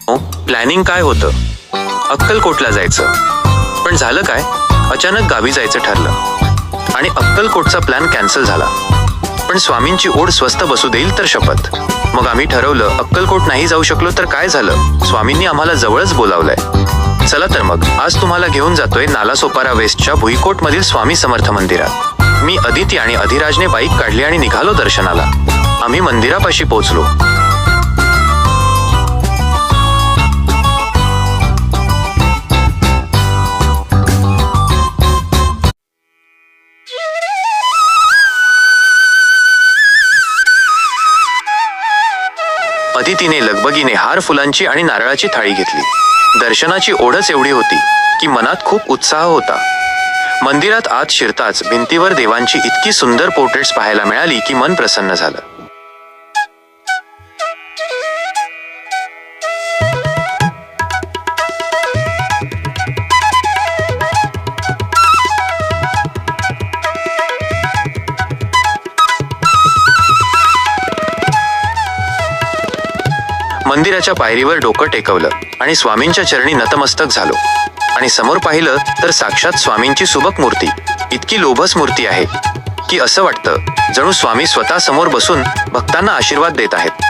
Planning काय होतं? अक्कलकोटला जायचं. पण झालं काय, अचानक गावी जायचं ठरलं आणि अक्कलकोटचा प्लॅन कॅन्सल झाला. पण स्वामींची ओढ स्वस्त बसू देईल तर शपथ. मग आम्ही ठरवलं, अक्कलकोट नाही जाऊ शकलो तर काय झालं, स्वामींनी आम्हाला जवळच बोलावलंय. चला तर मग आज तुम्हाला घेऊन जातोय नालासोपारा वेस्टच्या भुईकोट मधील स्वामी समर्थ मंदिरात. मी अदिती आणि अधिराजने बाईक काढली आणि निघालो दर्शनाला. आम्ही मंदिरापाशी पोहोचलो. अदितीने लगबगीने हार, फुलांची आणि नारळाची थाळी घेतली. दर्शनाची ओढच एवढी होती की मनात खूप उत्साह होता. मंदिरात आत शिरताच भिंतीवर देवांची इतकी सुंदर पोर्ट्रेट्स पाहायला मिळाली की मन प्रसन्न झालं. मंदिराच्या पायरीवर डोकं टेकवलं आणि स्वामींच्या चरणी नतमस्तक झालो. आणि समोर पाहिलं तर साक्षात स्वामींची सुबक मूर्ती. इतकी लोभस मूर्ती आहे की असं वाटतं जणू स्वामी स्वतः समोर बसून भक्तांना आशीर्वाद देत आहेत.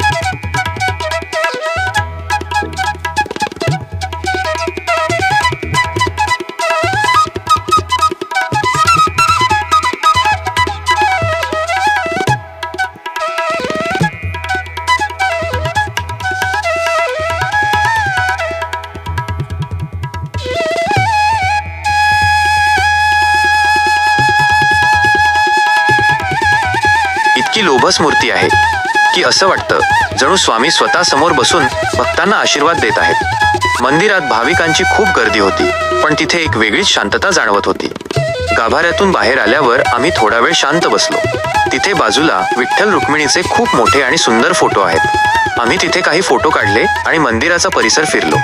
इतकी लोभस मूर्ती आहे की असं वाटतं जणू स्वामी स्वतः समोर बसून भक्तांना आशीर्वाद देत आहेत. मंदिरात भाविकांची खूप गर्दी होती, पण तिथे एक वेगळीच शांतता जाणवत होती. गाभाऱ्यातून बाहेर आल्यावर आम्ही थोडा वेळ शांत बसलो. तिथे बाजूला विठ्ठल रुक्मिणीचे खूप मोठे आणि सुंदर फोटो आहेत. आम्ही तिथे काही फोटो काढले आणि मंदिराचा परिसर फिरलो.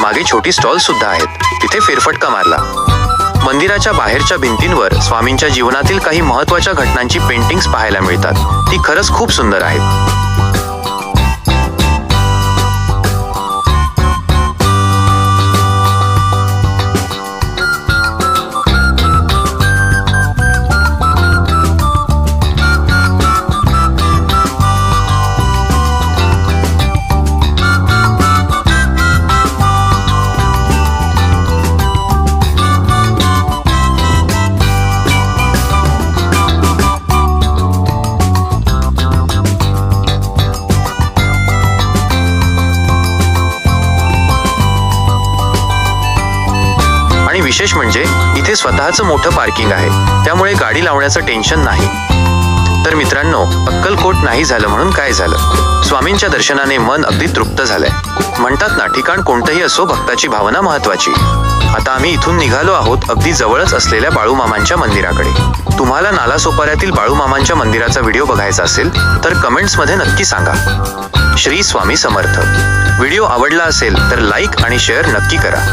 मागे छोटी स्टॉल सुद्धा आहेत, तिथे फेरफटका मारला. मंदिराच्या बाहेरच्या भिंतींवर स्वामींच्या जीवनातील काही महत्त्वाच्या घटनांची पेंटिंग्स पाहायला मिळतात. ती खरंच खूप सुंदर आहेत. विशेष म्हणजे इथे स्वतःचं मोठं पार्किंग आहे, त्यामुळे गाडी लावण्याचं टेन्शन नाही. तर मित्रांनो, अक्कलकोट नाही झालं म्हणून काय झालं, स्वामींच्या दर्शनाने मन अगदी तृप्त झालंय. म्हणतात ना, ठिकाण कोणतंही असो, भक्ताची भावना महत्वाची. आता आम्ही इथून निघालो आहोत अगदी जवळच असलेल्या बाळूमामांच्या मंदिराकडे. तुम्हाला नालासोपाऱ्यातील बाळूमामांच्या मंदिराचा व्हिडिओ बघायचा असेल तर कमेंट्समध्ये नक्की सांगा. श्री स्वामी समर्थ. व्हिडिओ आवडला असेल तर लाईक आणि शेअर नक्की करा.